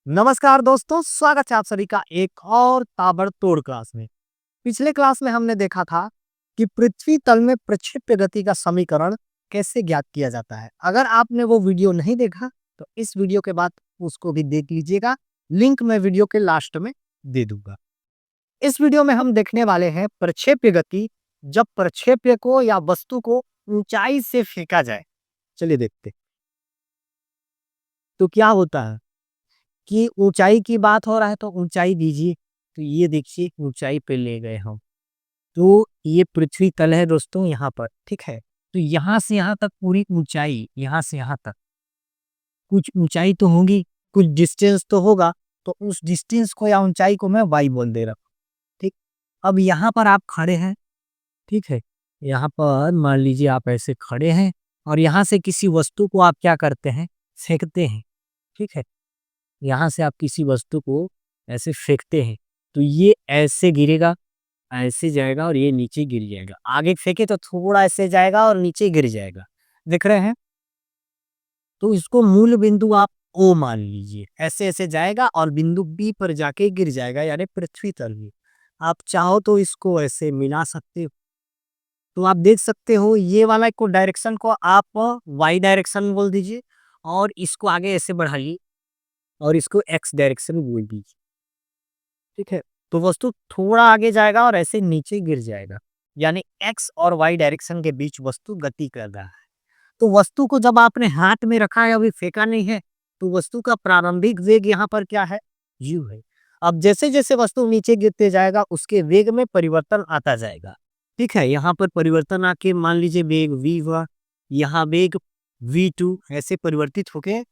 नमस्कार दोस्तों, स्वागत है आप सभी का एक और ताबड़तोड़ क्लास में। पिछले क्लास में हमने देखा था कि पृथ्वी तल में प्रक्षेप्य गति का समीकरण कैसे ज्ञात किया जाता है। अगर आपने वो वीडियो नहीं देखा तो इस वीडियो के बाद उसको भी देख लीजिएगा। लिंक मैं वीडियो के लास्ट में दे दूंगा। इस वीडियो में हम देखने वाले हैं प्रक्षेप्य गति, जब प्रक्षेप्य को या वस्तु को ऊंचाई से फेंका जाए। चलिए देखते हैं। तो क्या होता है कि ऊंचाई की बात हो रहा है तो ऊंचाई दीजिए। तो ये देखिए ऊंचाई पे ले गए हम। तो ये पृथ्वी तल है दोस्तों, यहाँ पर ठीक है। तो यहाँ से यहाँ तक पूरी ऊंचाई, यहाँ से यहाँ तक कुछ ऊंचाई तो होगी, कुछ डिस्टेंस तो होगा। तो उस डिस्टेंस को या ऊंचाई को मैं वाई बोल दे रहा हूँ। ठीक। अब यहाँ पर आप खड़े हैं, ठीक है। यहाँ पर मान लीजिए आप ऐसे खड़े हैं और यहाँ से किसी वस्तु को आप क्या करते हैं, फेंकते हैं। ठीक है। यहाँ से आप किसी वस्तु को ऐसे फेंकते हैं तो ये ऐसे गिरेगा, ऐसे जाएगा और ये नीचे गिर जाएगा। आगे फेंके तो थोड़ा ऐसे जाएगा और नीचे गिर जाएगा। देख रहे हैं। तो इसको मूल बिंदु आप ओ मान लीजिए। ऐसे ऐसे जाएगा और बिंदु बी पर जाके गिर जाएगा, यानी पृथ्वी तल में। आप चाहो तो इसको ऐसे मिला सकते हो। तो आप देख सकते हो ये वाला को डायरेक्शन को आप वाई डायरेक्शन बोल दीजिए और इसको आगे ऐसे बढ़ाइए और इसको एक्स डायरेक्शन बोल दीजिए। ठीक है। तो वस्तु थोड़ा आगे जाएगा और ऐसे नीचे गिर जाएगा, यानी एक्स और वाई डायरेक्शन के बीच वस्तु गति कर रहा है। तो वस्तु को जब आपने हाथ में रखा है, अभी फेंका नहीं है, तो वस्तु का प्रारंभिक वेग यहाँ पर क्या है, यू है। अब जैसे जैसे वस्तु नीचे गिरते जाएगा उसके वेग में परिवर्तन आता जाएगा। ठीक है। यहाँ पर परिवर्तन आके मान लीजिए वेग v हुआ, यहाँ वेग v2, ऐसे परिवर्तित होके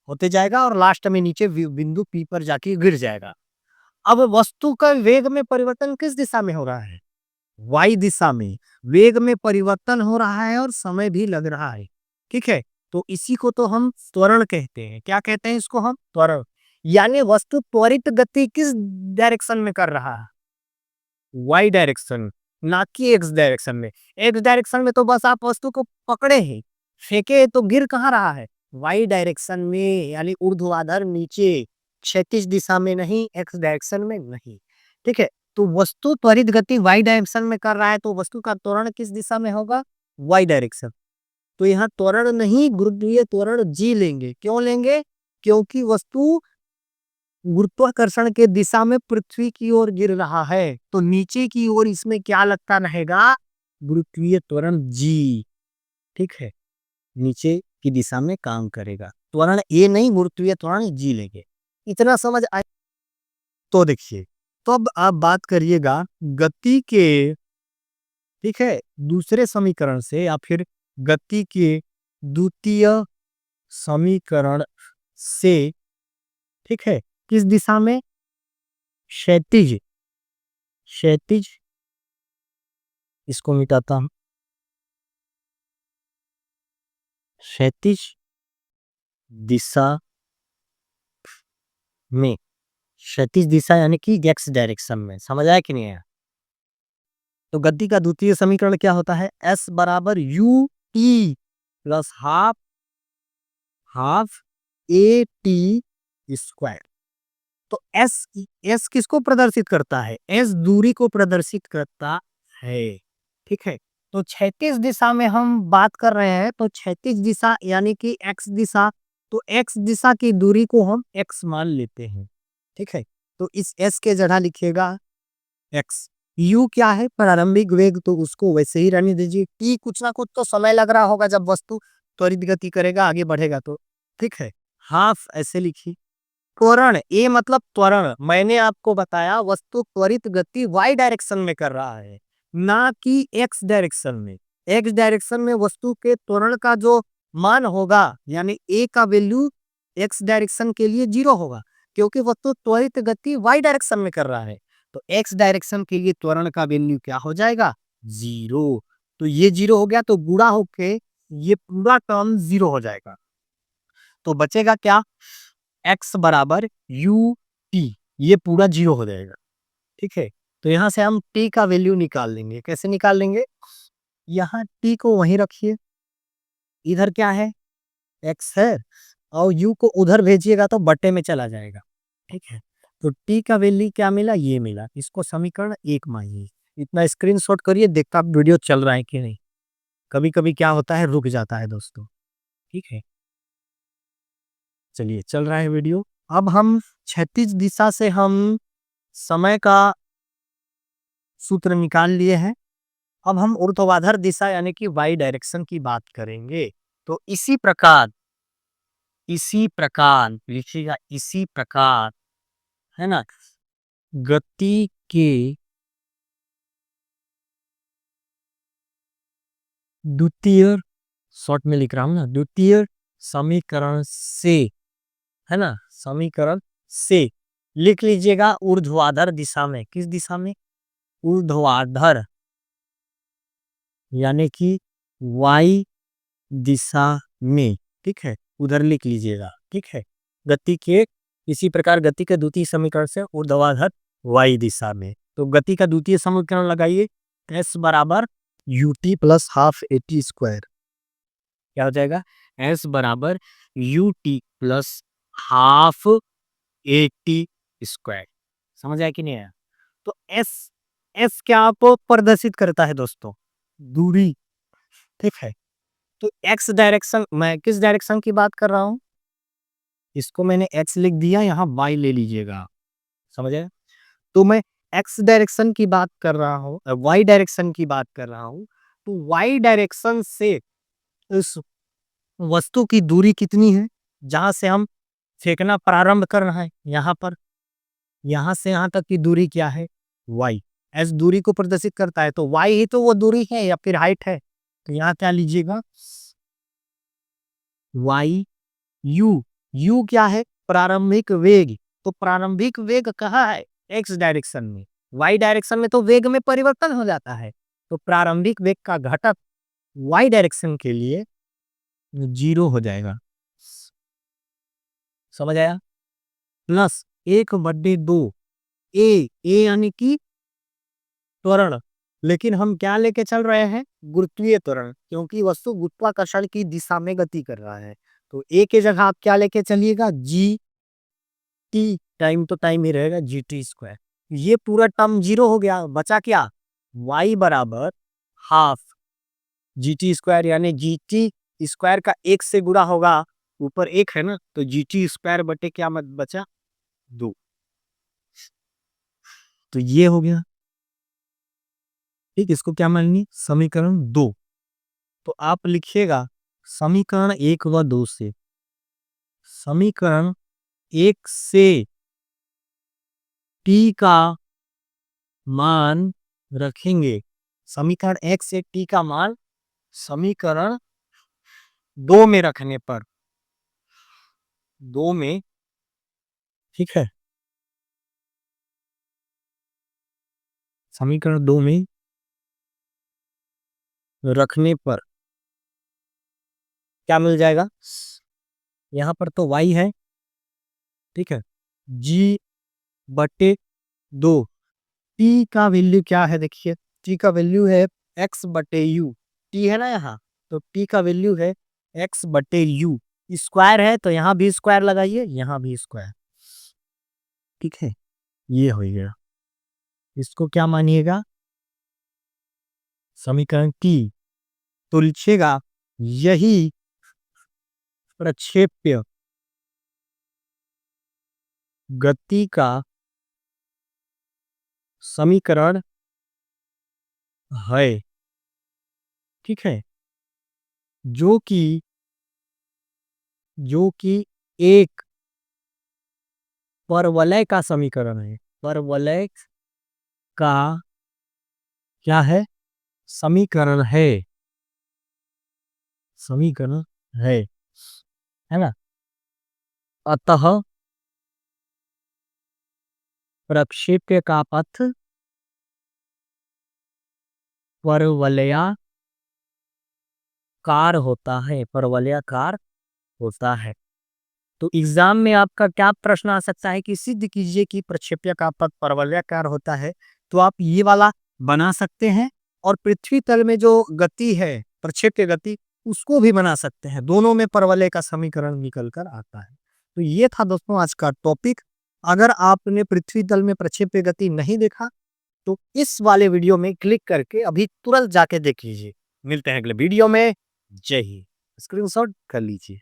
होते जाएगा और लास्ट में नीचे बिंदु P पर जाके गिर जाएगा। अब वस्तु का वेग में परिवर्तन किस दिशा में हो रहा है, वाई दिशा में। वेग में परिवर्तन हो रहा है और समय भी लग रहा है। ठीक है। तो इसी को तो हम त्वरण कहते हैं। क्या कहते हैं इसको हम, त्वरण। यानी वस्तु त्वरित गति किस डायरेक्शन में कर रहा है, वाई डायरेक्शन, ना कि एक्स डायरेक्शन में। एक्स डायरेक्शन में तो बस आप वस्तु को पकड़े हैं, फेंके तो गिर कहाँ रहा है, वाई डायरेक्शन में, यानी ऊर्ध्वाधर नीचे, क्षैतिज दिशा में नहीं, एक्स डायरेक्शन में नहीं। ठीक है। तो वस्तु त्वरित गति वाई डायरेक्शन में कर रहा है तो वस्तु का त्वरण किस दिशा में होगा, वाई डायरेक्शन। तो यहाँ त्वरण नहीं, गुरुत्वीय त्वरण जी लेंगे। क्यों लेंगे, क्योंकि वस्तु गुरुत्वाकर्षण के दिशा में पृथ्वी की ओर गिर रहा है तो नीचे की ओर इसमें क्या लगता रहेगा, गुरुत्वीय त्वरण जी। ठीक है। नीचे की दिशा में काम करेगा। त्वरण ए नहीं, गुरुत्वीय त्वरण जी लेंगे। इतना समझ आए। तो देखिए, तो अब आप बात करिएगा गति के, ठीक है, दूसरे समीकरण से या फिर गति के द्वितीय समीकरण से। ठीक है। किस दिशा में, क्षैतिज, क्षैतिज, इसको मिटाता हूं, क्षैतिज दिशा में, क्षैतिज दिशा यानी कि एक्स डायरेक्शन में। समझ आया कि नहीं आया। तो गति का द्वितीय समीकरण क्या होता है, एस बराबर U T plus half half A T square. तो एस, एस किसको प्रदर्शित करता है, एस दूरी को प्रदर्शित करता है। ठीक है। तो क्षैतिज दिशा में हम बात कर रहे हैं तो क्षैतिज दिशा यानी कि एक्स दिशा, तो एक्स दिशा की दूरी को हम एक्स मान लेते हैं। ठीक है। तो इस एस के जगह लिखिएगा एक्स। यू क्या है, प्रारंभिक वेग, तो उसको वैसे ही रहने दीजिए। टी कुछ ना कुछ तो समय लग रहा होगा जब वस्तु त्वरित गति करेगा, आगे बढ़ेगा तो। ठीक है। हाफ ऐसे लिखिए। त्वरण, ए मतलब त्वरण, मैंने आपको बताया वस्तु त्वरित गति वाई डायरेक्शन में कर रहा है, ना कि एक्स डायरेक्शन में। एक्स डायरेक्शन में वस्तु के त्वरण का जो मान होगा, यानी ए का वैल्यू एक्स डायरेक्शन के लिए 0 होगा, क्योंकि वस्तु त्वरित गति वाई डायरेक्शन में कर रहा है। तो एक्स डायरेक्शन के लिए त्वरण का वैल्यू क्या हो जाएगा, 0। तो ये 0 हो गया तो गुणा होके ये पूरा टर्म 0 हो जाएगा। तो बचेगा क्या, एक्स बराबर यू टी, ये पूरा 0 हो जाएगा। ठीक है। तो यहां से हम टी का वैल्यू निकाल लेंगे। कैसे निकाल लेंगे, यहाँ टी को वहीं रखिए, इधर क्या है, एक्स है, और यू को उधर भेजिएगा तो बट्टे में चला जाएगा। ठीक है। तो टी का वैल्यू क्या मिला, ये मिला, इसको समीकरण 1 मानिए। इतना स्क्रीनशॉट करिए, देखता आप वीडियो चल रहा है कि नहीं। कभी कभी क्या होता है, रुक जाता है दोस्तों। ठीक है, चलिए चल रहा है वीडियो। अब हम क्षैतिज दिशा से हम समय का सूत्र निकाल लिए हैं। अब हम ऊर्ध्वाधर दिशा यानी कि वाई डायरेक्शन की बात करेंगे। तो इसी प्रकार लिखिएगा, इसी प्रकार, है ना, गति के द्वितीय, शॉर्ट में लिख रहा हूं ना, द्वितीय समीकरण से, है ना, समीकरण से लिख लीजिएगा ऊर्ध्वाधर दिशा में। किस दिशा में, ऊर्ध्वाधर यानी कि वाई दिशा में। ठीक है, उधर लिख लीजिएगा। ठीक है, गति के, इसी प्रकार गति के द्वितीय समीकरण से ऊर्ध्वाधर वाई दिशा में। तो गति का द्वितीय समीकरण लगाइए, s बराबर U T plus half A T square. क्या हो जाएगा, s बराबर U T plus half A T square. समझ आया कि नहीं आया? तो s क्या आपको प्रदर्शित करता है दोस्तों, दूरी। ठीक है, तो x डायरेक्शन, मैं किस डायरेक्शन की बात कर रहा हूं, इसको मैंने x लिख दिया, यहां y ले लीजिएगा। समझ आया? तो मैं x डायरेक्शन की बात कर रहा हूं, y डायरेक्शन की बात कर रहा हूं। तो y डायरेक्शन से उस वस्तु की दूरी कितनी है, जहां से हम फेंकना प्रारंभ कर रहे हैं, यहां पर, यहां से यहां तक की दूरी क्या है, y। s दूरी को प्रदर्शित करता है, तो y ही तो वो दूरी है या फिर हाइट है। तो यहां क्या लीजिएगा, y u क्या है, प्रारंभिक वेग। तो प्रारंभिक वेग कहाँ है, x डायरेक्शन में। y डायरेक्शन में तो वेग में परिवर्तन हो जाता है, तो प्रारंभिक वेग का घटक y डायरेक्शन के लिए 0 हो जाएगा। समझ आया? प्लस 1/2 ए यानी कि त्वरण, लेकिन हम क्या लेके चल रहे हैं, गुरुत्वीय त्वरण, क्योंकि वस्तु गुरुत्वाकर्षण की दिशा में गति कर रहा है। तो ए के जगह आप क्या लेके चलिएगा, जी टी, टाइम तो टाइम ही रहेगा, जी टी स्क्वायर। ये पूरा टर्म 0 हो गया, बचा क्या, y बराबर हाफ जी टी स्क्वायर, यानी जी टी स्क्वायर का 1 से गुणा होगा, ऊपर 1 है ना, तो जी टी स्क्वायर बटे क्या मत बचा, 2। तो ये हो गया। ठीक, इसको क्या मानिए, समीकरण 2। तो आप लिखिएगा समीकरण 1 व 2 से, समीकरण 1 से टी का मान रखेंगे, समीकरण 1 से टी का मान समीकरण 2 में रखने पर, 2 में, ठीक है, समीकरण 2 में रखने पर क्या मिल जाएगा, यहां पर तो y है, ठीक है, g बटे 2। टी का वैल्यू क्या है, देखिए, टी का वैल्यू है x बटे यू। टी है ना यहाँ, तो टी का वैल्यू है x बटे यू। स्क्वायर है तो यहाँ भी स्क्वायर लगाइए, यहाँ भी स्क्वायर। ठीक है, ये हो गया। इसको क्या मानिएगा, समीकरण की। तो लिखिएगा यही प्रक्षेप्य गति का समीकरण है। ठीक है, जो कि एक परवलय का समीकरण है। परवलय का क्या है, समीकरण है, समीकरण है ना। अतः प्रक्षेप्य का पथ परवलयाकार होता है, परवलयाकार होता है। तो एग्जाम में आपका क्या प्रश्न आ सकता है कि सिद्ध कीजिए कि प्रक्षेप्य का पथ परवलयाकार होता है। तो आप ये वाला बना सकते हैं, और पृथ्वी तल में जो गति है, प्रक्षेप्य गति, उसको भी बना सकते हैं। दोनों में परवलय का समीकरण निकल कर आता है। तो ये था दोस्तों आज का टॉपिक। अगर आपने पृथ्वी तल में प्रक्षेप्य गति नहीं देखा तो इस वाले वीडियो में क्लिक करके अभी तुरंत जाके देख लीजिए। मिलते हैं अगले वीडियो में। जय हिंद। स्क्रीनशॉट कर लीजिए।